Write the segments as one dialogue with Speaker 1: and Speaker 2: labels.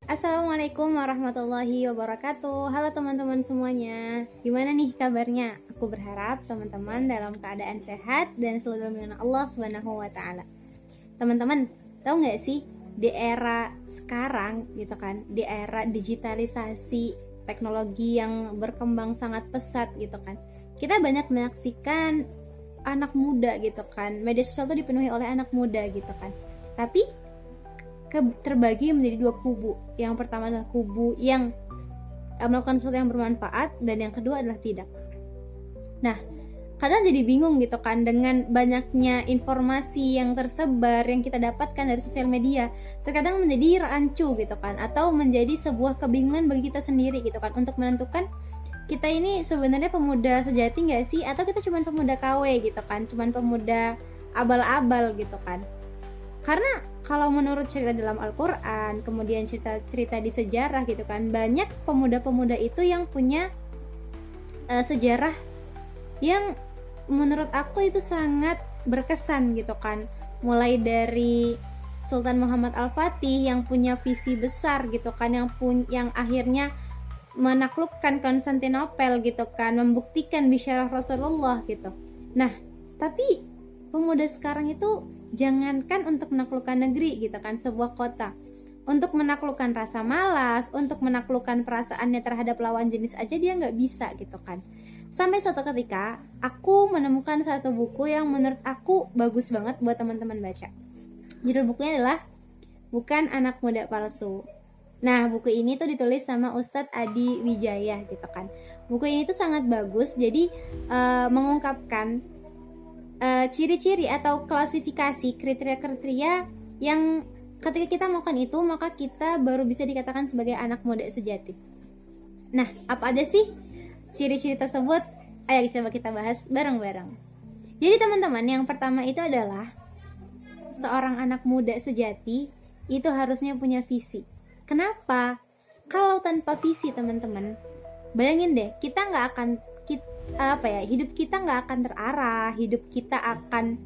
Speaker 1: Assalamualaikum warahmatullahi wabarakatuh. Halo teman-teman semuanya. Gimana nih kabarnya? Aku berharap teman-teman dalam keadaan sehat dan selalu dalam lindungan Allah Subhanahu wa taala. Teman-teman, tahu nggak sih di era sekarang gitu kan, di era digitalisasi teknologi yang berkembang sangat pesat gitu kan. Kita banyak menyaksikan anak muda gitu kan. Media sosial itu dipenuhi oleh anak muda gitu kan. Tapi terbagi menjadi dua kubu. Yang pertama adalah kubu yang melakukan sesuatu yang bermanfaat, dan yang kedua adalah tidak. Nah, kadang jadi bingung gitu kan dengan banyaknya informasi yang tersebar yang kita dapatkan dari sosial media. Terkadang menjadi rancu gitu kan, atau menjadi sebuah kebingungan bagi kita sendiri gitu kan untuk menentukan kita ini sebenarnya pemuda sejati nggak sih, atau kita cuma pemuda KW gitu kan, cuma pemuda abal-abal gitu kan. Karena kalau menurut cerita dalam Al-Quran, kemudian cerita-cerita di sejarah gitu kan, banyak pemuda-pemuda itu yang punya sejarah yang menurut aku itu sangat berkesan gitu kan. Mulai dari Sultan Muhammad Al-Fatih yang punya visi besar gitu kan, yang akhirnya menaklukkan Konstantinopel gitu kan, membuktikan bisyarah Rasulullah gitu. Nah, tapi pemuda sekarang itu jangankan untuk menaklukkan negeri gitu kan, sebuah kota, untuk menaklukkan rasa malas, untuk menaklukkan perasaannya terhadap lawan jenis aja dia nggak bisa gitu kan. Sampai suatu ketika aku menemukan satu buku yang menurut aku bagus banget buat teman-teman baca. Judul bukunya adalah Bukan Anak Muda Palsu. Nah, buku ini tuh ditulis sama Ustadz Adi Wijaya gitu kan. Buku ini tuh sangat bagus, jadi mengungkapkan ciri-ciri atau klasifikasi kriteria-kriteria yang ketika kita melakukan itu, maka kita baru bisa dikatakan sebagai anak muda sejati. Nah, apa aja sih ciri-ciri tersebut? Ayo coba kita bahas bareng-bareng. Jadi teman-teman, yang pertama itu adalah seorang anak muda sejati itu harusnya punya visi. Kenapa? Kalau tanpa visi teman-teman, bayangin deh, kita nggak akan hidup kita nggak akan terarah, hidup kita akan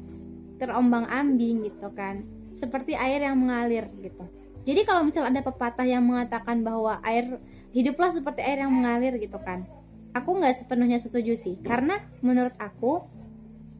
Speaker 1: terombang-ambing gitu kan, seperti air yang mengalir gitu. Jadi kalau misalnya ada pepatah yang mengatakan bahwa hiduplah seperti air yang mengalir gitu kan, aku nggak sepenuhnya setuju sih, karena menurut aku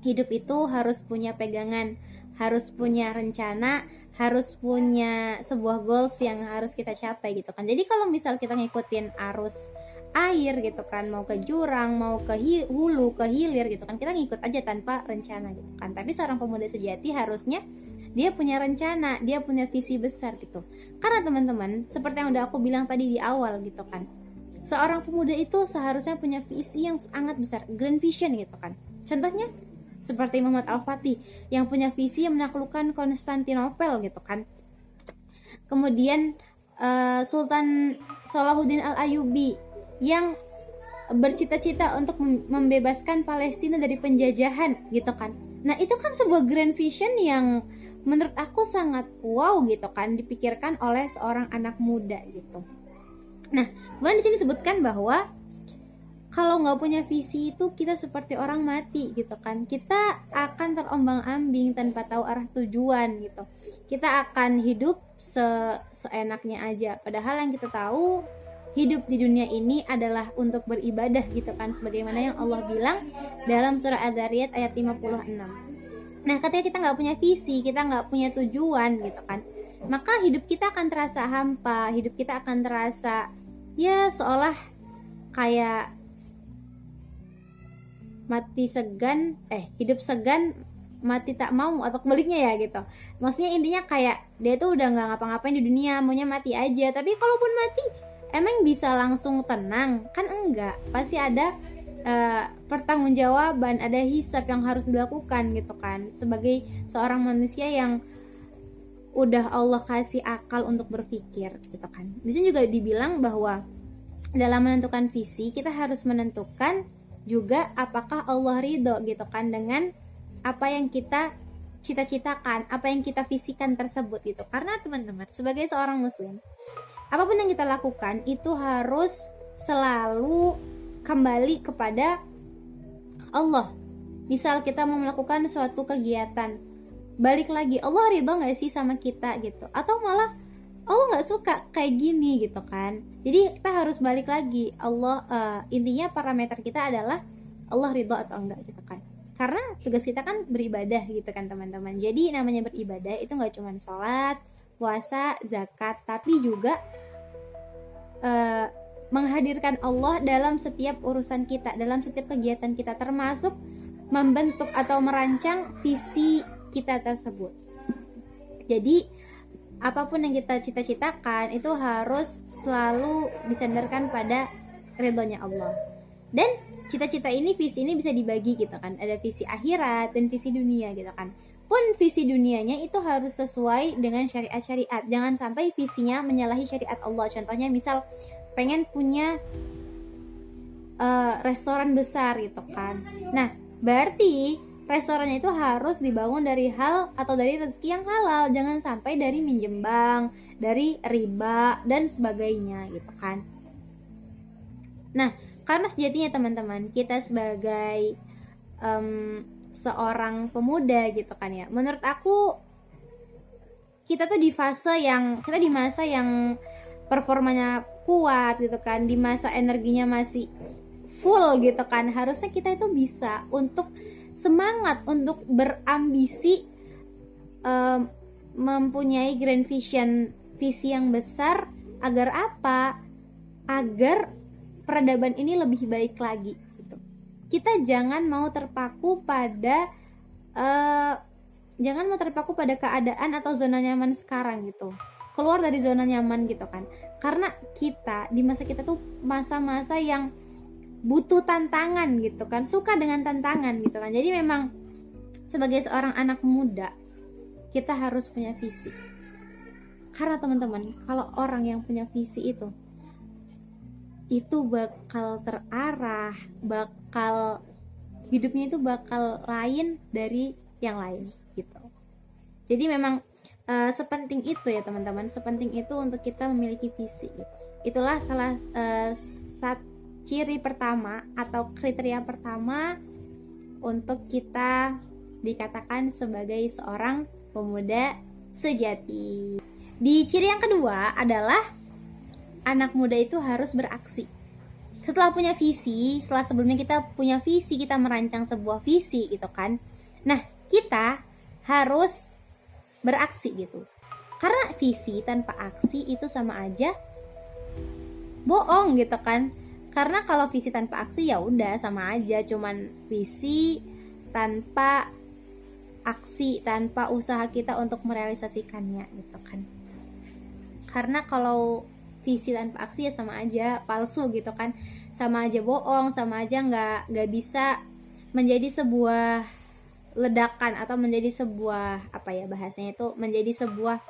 Speaker 1: hidup itu harus punya pegangan, harus punya rencana, harus punya sebuah goals yang harus kita capai gitu kan. Jadi kalau misal kita ngikutin arus air gitu kan, mau ke jurang, mau ke hulu, ke hilir gitu kan, kita ngikut aja tanpa rencana gitu kan. Tapi seorang pemuda sejati harusnya dia punya rencana, dia punya visi besar gitu. Karena teman-teman, seperti yang udah aku bilang tadi di awal gitu kan, seorang pemuda itu seharusnya punya visi yang sangat besar, grand vision gitu kan. Contohnya seperti Muhammad Al-Fatih yang punya visi yang menaklukkan Konstantinopel gitu kan. Kemudian Sultan Salahuddin Al-Ayyubi yang bercita-cita untuk membebaskan Palestina dari penjajahan gitu kan. Nah, itu kan sebuah grand vision yang menurut aku sangat wow gitu kan, dipikirkan oleh seorang anak muda gitu. Nah, kemudian di sini disebutkan bahwa kalau nggak punya visi itu kita seperti orang mati gitu kan. Kita akan terombang-ambing tanpa tahu arah tujuan gitu. Kita akan hidup seenaknya aja. Padahal yang kita tahu, hidup di dunia ini adalah untuk beribadah gitu kan, sebagaimana yang Allah bilang dalam surah Adz-Dzariyat ayat 56. Nah, ketika kita nggak punya visi, kita nggak punya tujuan gitu kan, maka hidup kita akan terasa hampa, hidup kita akan terasa ya seolah kayak hidup segan mati tak mau, atau kebaliknya ya gitu. Maksudnya intinya kayak dia tuh udah nggak ngapa-ngapain di dunia, maunya mati aja. Tapi kalaupun mati, emang bisa langsung tenang? Kan enggak, pasti ada pertanggungjawaban, ada hisab yang harus dilakukan gitu kan, sebagai seorang manusia yang udah Allah kasih akal untuk berpikir gitu kan. Di sini juga dibilang bahwa dalam menentukan visi kita harus menentukan juga apakah Allah ridho gitu kan dengan apa yang kita cita-citakan, apa yang kita visikan tersebut gitu. Karena teman-teman, sebagai seorang muslim, apapun yang kita lakukan itu harus selalu kembali kepada Allah. Misal kita mau melakukan suatu kegiatan, balik lagi, Allah ridho gak sih sama kita gitu, atau malah Allah nggak suka kayak gini gitu kan. Jadi kita harus balik lagi, Allah intinya parameter kita adalah Allah ridho atau enggak gitu kan. Karena tugas kita kan beribadah gitu kan teman-teman. Jadi namanya beribadah itu nggak cuma sholat, puasa, zakat, tapi juga menghadirkan Allah dalam setiap urusan kita, dalam setiap kegiatan kita, termasuk membentuk atau merancang visi kita tersebut. Jadi apapun yang kita cita-citakan itu harus selalu disandarkan pada ridhonya Allah. Dan cita-cita ini, visi ini bisa dibagi gitu kan. Ada visi akhirat dan visi dunia gitu kan. Pun visi dunianya itu harus sesuai dengan syariat-syariat. Jangan sampai visinya menyalahi syariat Allah. Contohnya misal pengen punya restoran besar gitu kan. Nah, berarti restorannya itu harus dibangun dari hal atau dari rezeki yang halal, jangan sampai dari minjem bank, dari riba dan sebagainya gitu kan. Nah, karena sejatinya teman-teman, kita sebagai seorang pemuda gitu kan ya, menurut aku kita tuh di masa yang performanya kuat gitu kan, di masa energinya masih full gitu kan. Harusnya kita itu bisa untuk semangat untuk berambisi, mempunyai grand vision, visi yang besar. Agar apa? Agar peradaban ini lebih baik lagi gitu. Kita jangan mau terpaku pada keadaan atau zona nyaman sekarang gitu. Keluar dari zona nyaman gitu kan. Karena kita di masa kita tuh masa-masa yang butuh tantangan gitu kan, suka dengan tantangan gitu kan. Jadi memang sebagai seorang anak muda kita harus punya visi. Karena teman-teman, kalau orang yang punya visi itu bakal terarah, hidupnya itu bakal lain dari yang lain gitu. Jadi memang sepenting itu ya teman-teman, sepenting itu untuk kita memiliki visi gitu. Itulah salah satu ciri pertama atau kriteria pertama untuk kita dikatakan sebagai seorang pemuda sejati. Di ciri yang kedua adalah anak muda itu harus beraksi. Setelah punya visi, setelah sebelumnya kita punya visi, kita merancang sebuah visi gitu kan. Nah, kita harus beraksi gitu. Karena visi tanpa aksi itu sama aja bohong gitu kan. Karena kalau visi tanpa aksi ya udah sama aja, cuman visi tanpa aksi, tanpa usaha kita untuk merealisasikannya gitu kan. Karena kalau visi tanpa aksi ya sama aja palsu gitu kan, sama aja bohong, sama aja nggak bisa menjadi sebuah ledakan atau menjadi sebuah bahasanya itu menjadi sebuah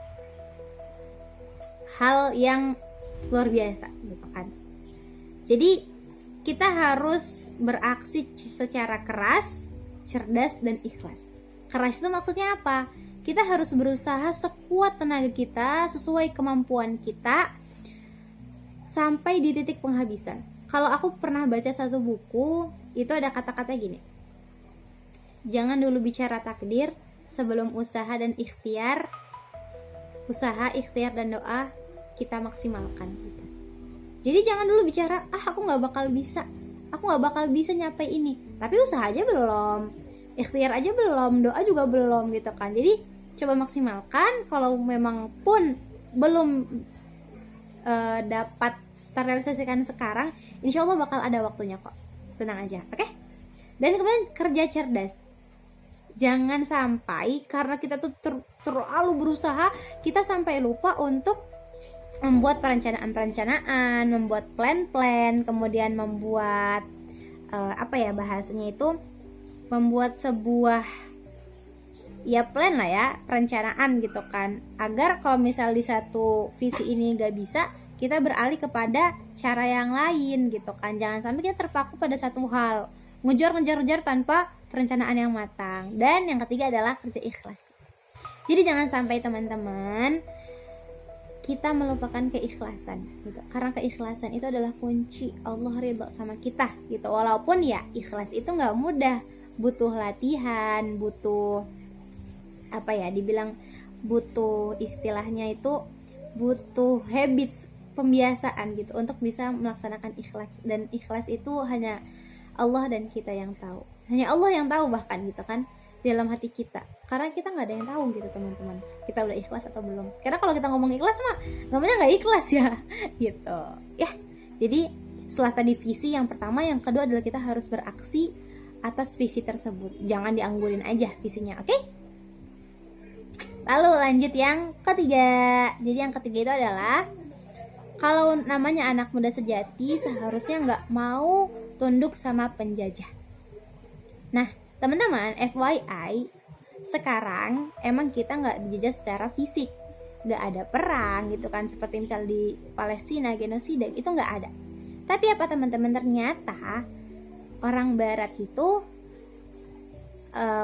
Speaker 1: hal yang luar biasa gitu kan. Jadi kita harus beraksi secara keras, cerdas, dan ikhlas. Keras itu maksudnya apa? Kita harus berusaha sekuat tenaga kita, sesuai kemampuan kita, sampai di titik penghabisan. Kalau aku pernah baca satu buku, itu ada kata-kata gini. Jangan dulu bicara takdir sebelum usaha, ikhtiar, dan doa kita maksimalkan gitu. Jadi jangan dulu bicara, aku gak bakal bisa nyampe ini. Tapi usaha aja belum, ikhtiar aja belum, doa juga belum gitu kan. Jadi coba maksimalkan. Kalau memang pun belum dapat terrealisasikan sekarang, insya Allah bakal ada waktunya kok. Tenang aja, oke? Dan kemudian kerja cerdas. Jangan sampai karena kita tuh terlalu berusaha, kita sampai lupa untuk membuat perencanaan, membuat plan, kemudian membuat bahasanya itu membuat sebuah plan lah ya, perencanaan gitu kan. Agar kalau misal di satu visi ini gak bisa, kita beralih kepada cara yang lain gitu kan. Jangan sampai kita terpaku pada satu hal, ngejar tanpa perencanaan yang matang. Dan yang ketiga adalah kerja ikhlas. Jadi jangan sampai teman-teman kita melupakan keikhlasan gitu. Karena keikhlasan itu adalah kunci Allah ridho sama kita gitu. Walaupun ya ikhlas itu gak mudah, butuh latihan, butuh dibilang butuh istilahnya itu butuh habits, pembiasaan gitu untuk bisa melaksanakan ikhlas. Dan ikhlas itu hanya Allah dan kita yang tahu, hanya Allah yang tahu bahkan gitu kan dalam hati kita, karena kita nggak ada yang tahu gitu teman-teman, kita udah ikhlas atau belum. Karena kalau kita ngomong ikhlas mah namanya nggak ikhlas ya gitu ya. Jadi setelah tadi visi yang pertama, yang kedua adalah kita harus beraksi atas visi tersebut, jangan dianggurin aja visinya, oke? Lalu lanjut yang ketiga. Jadi yang ketiga itu adalah kalau namanya anak muda sejati seharusnya nggak mau tunduk sama penjajah. Nah teman-teman, FYI, sekarang emang kita nggak dijajah secara fisik, nggak ada perang gitu kan, seperti misal di Palestina genosida itu nggak ada. Tapi apa teman-teman, ternyata orang Barat itu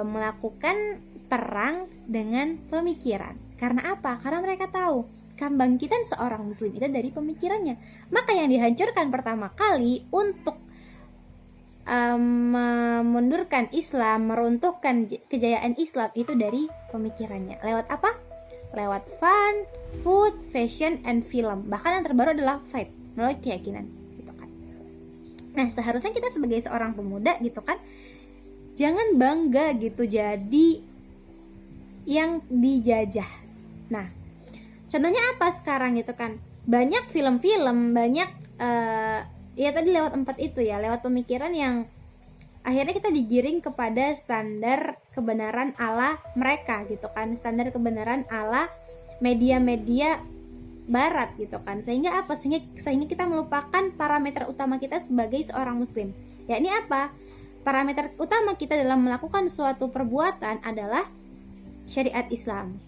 Speaker 1: melakukan perang dengan pemikiran. Karena apa? Karena mereka tahu kebangkitan seorang muslim itu dari pemikirannya. Maka yang dihancurkan pertama kali untuk memundurkan Islam, meruntuhkan kejayaan Islam itu dari pemikirannya. Lewat apa? Lewat fun, food, fashion, and film. Bahkan yang terbaru adalah faith, melalui keyakinan gitu kan. Nah seharusnya kita sebagai seorang pemuda gitu kan, jangan bangga gitu jadi yang dijajah. Nah contohnya apa sekarang gitu kan, banyak film-film, banyak ya tadi lewat 4 itu ya, lewat pemikiran yang akhirnya kita digiring kepada standar kebenaran ala mereka gitu kan, standar kebenaran ala media-media Barat gitu kan. Sehingga apa? Sehingga kita melupakan parameter utama kita sebagai seorang muslim, yakni apa? Parameter utama kita dalam melakukan suatu perbuatan adalah syariat Islam,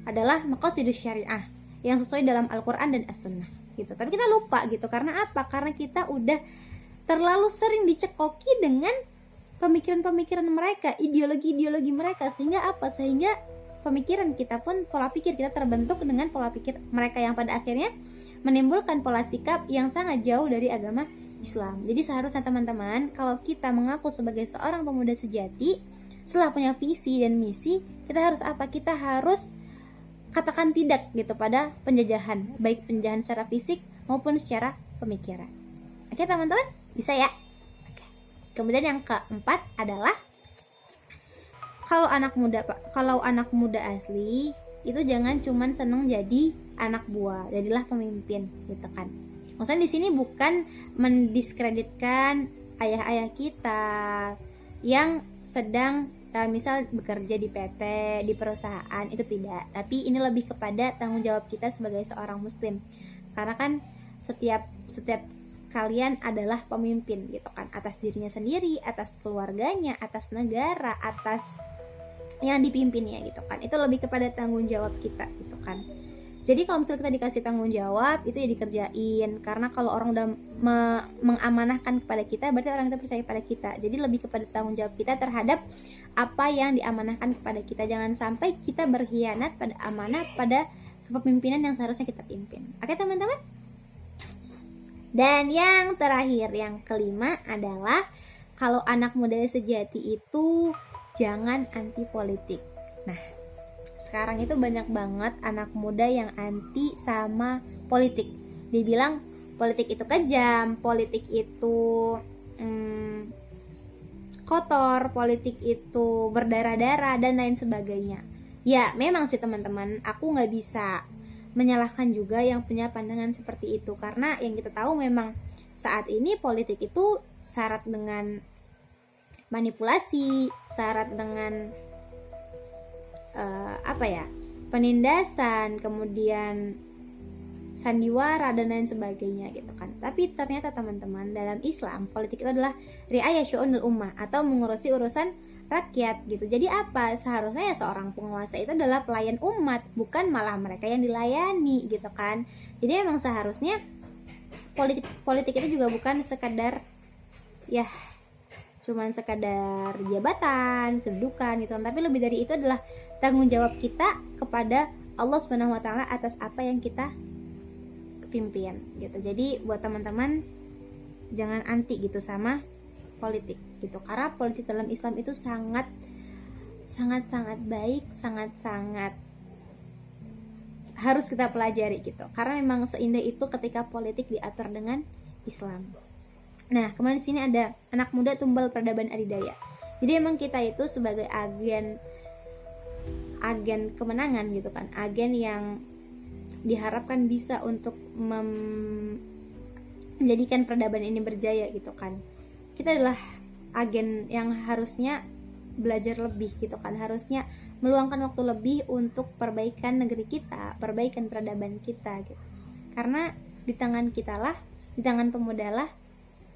Speaker 1: adalah maqasidus syariah yang sesuai dalam Al-Quran dan As-Sunnah gitu. Tapi kita lupa gitu, karena apa? Karena kita udah terlalu sering dicekoki dengan pemikiran-pemikiran mereka, ideologi-ideologi mereka. Sehingga apa? Sehingga pemikiran kita pun, pola pikir kita terbentuk dengan pola pikir mereka, yang pada akhirnya menimbulkan pola sikap yang sangat jauh dari agama Islam. Jadi seharusnya teman-teman, kalau kita mengaku sebagai seorang pemuda sejati, setelah punya visi dan misi, kita harus apa? Kita harus katakan tidak gitu pada penjajahan, baik penjajahan secara fisik maupun secara pemikiran. Oke teman-teman, bisa ya? Oke. Kemudian yang keempat adalah kalau anak muda asli itu jangan cuman seneng jadi anak buah, jadilah pemimpin gitu kan. Maksudnya di sini bukan mendiskreditkan ayah-ayah kita yang sedang misal bekerja di PT, di perusahaan, itu tidak. Tapi ini lebih kepada tanggung jawab kita sebagai seorang muslim. Karena kan setiap kalian adalah pemimpin gitu kan, atas dirinya sendiri, atas keluarganya, atas negara, atas yang dipimpinnya gitu kan. Itu lebih kepada tanggung jawab kita gitu kan. Jadi kalau misalnya kita dikasih tanggung jawab, itu ya dikerjain. Karena kalau orang udah mengamanahkan kepada kita, berarti orang itu percaya pada kita. Jadi lebih kepada tanggung jawab kita terhadap apa yang diamanahkan kepada kita. Jangan sampai kita berkhianat pada amanah, pada kepemimpinan yang seharusnya kita pimpin. Oke teman-teman? Dan yang terakhir, yang kelima adalah kalau anak muda sejati itu jangan anti politik. Nah, sekarang itu banyak banget anak muda yang anti sama politik. Dibilang politik itu kejam, politik itu kotor, politik itu berdarah-darah dan lain sebagainya. Ya memang sih teman-teman, aku gak bisa menyalahkan juga yang punya pandangan seperti itu. Karena yang kita tahu memang saat ini politik itu syarat dengan manipulasi, syarat dengan penindasan, kemudian sandiwara dan lain sebagainya gitu kan. Tapi ternyata teman-teman, dalam Islam politik itu adalah riayah syu'unul ummah, atau mengurusi urusan rakyat gitu. Jadi apa? Seharusnya ya seorang penguasa itu adalah pelayan umat, bukan malah mereka yang dilayani gitu kan. Jadi memang seharusnya politik itu juga bukan sekadar ya cuman sekadar jabatan, kedudukan gitu, tapi lebih dari itu adalah tanggung jawab kita kepada Allah Subhanahu wa taala atas apa yang kita pimpin gitu. Jadi buat teman-teman jangan anti gitu sama politik gitu. Karena politik dalam Islam itu sangat baik, sangat harus kita pelajari gitu, karena memang seindah itu ketika politik diatur dengan Islam. Nah, kemudian di sini ada anak muda tumbal peradaban adidaya. Jadi emang kita itu sebagai agen kemenangan gitu kan, agen yang diharapkan bisa untuk menjadikan peradaban ini berjaya gitu kan. Kita adalah agen yang harusnya belajar lebih gitu kan, harusnya meluangkan waktu lebih untuk perbaikan negeri kita, perbaikan peradaban kita gitu. Karena di tangan kita lah, di tangan pemuda lah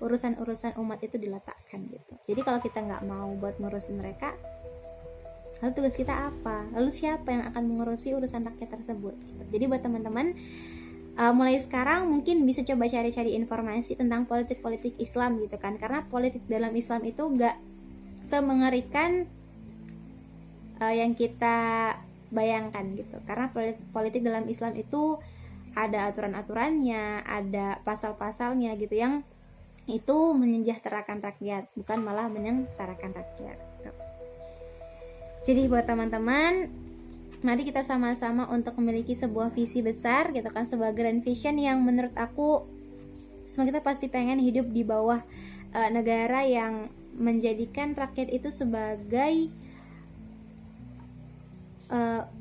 Speaker 1: urusan-urusan umat itu diletakkan gitu. Jadi kalau kita nggak mau buat ngurusin mereka, lalu tugas kita apa? Lalu siapa yang akan mengurusi urusan rakyat tersebut gitu. Jadi buat teman-teman, mulai sekarang mungkin bisa coba cari-cari informasi tentang politik-politik Islam gitu kan, karena politik dalam Islam itu nggak semengerikan yang kita bayangkan gitu. Karena politik dalam Islam itu ada aturan-aturannya, ada pasal-pasalnya gitu, yang itu menyejahterakan rakyat, bukan malah menyengsarakan rakyat gitu. Jadi buat teman-teman, mari kita sama-sama untuk memiliki sebuah visi besar gitu kan, sebuah grand vision yang menurut aku semua kita pasti pengen hidup di bawah negara yang menjadikan rakyat itu sebagai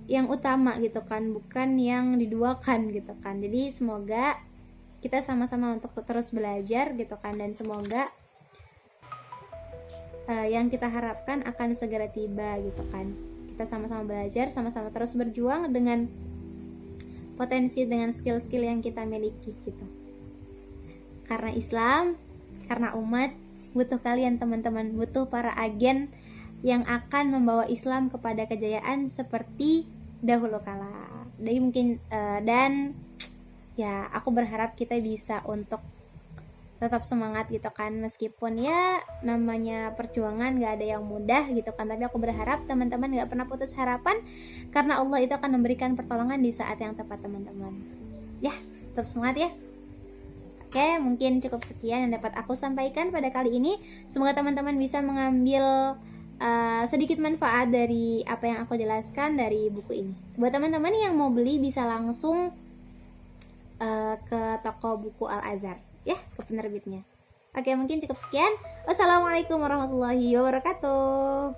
Speaker 1: yang utama gitu kan, bukan yang diduakan gitu kan. Jadi semoga kita sama-sama untuk terus belajar gitu kan, dan semoga yang kita harapkan akan segera tiba gitu kan. Kita sama-sama belajar, sama-sama terus berjuang dengan potensi, dengan skill-skill yang kita miliki gitu. Karena Islam, karena umat, butuh kalian teman-teman, butuh para agen yang akan membawa Islam kepada kejayaan seperti dahulu kala. Jadi mungkin dan ya aku berharap kita bisa untuk tetap semangat gitu kan, meskipun ya namanya perjuangan gak ada yang mudah gitu kan, tapi aku berharap teman-teman gak pernah putus harapan, karena Allah itu akan memberikan pertolongan di saat yang tepat teman-teman. Ya, tetap semangat ya. Oke, mungkin cukup sekian yang dapat aku sampaikan pada kali ini. Semoga teman-teman bisa mengambil sedikit manfaat dari apa yang aku jelaskan dari buku ini. Buat teman-teman yang mau beli bisa langsung ke toko buku Al-Azhar ya, ke penerbitnya. Oke, mungkin cukup sekian. Wassalamualaikum warahmatullahi wabarakatuh.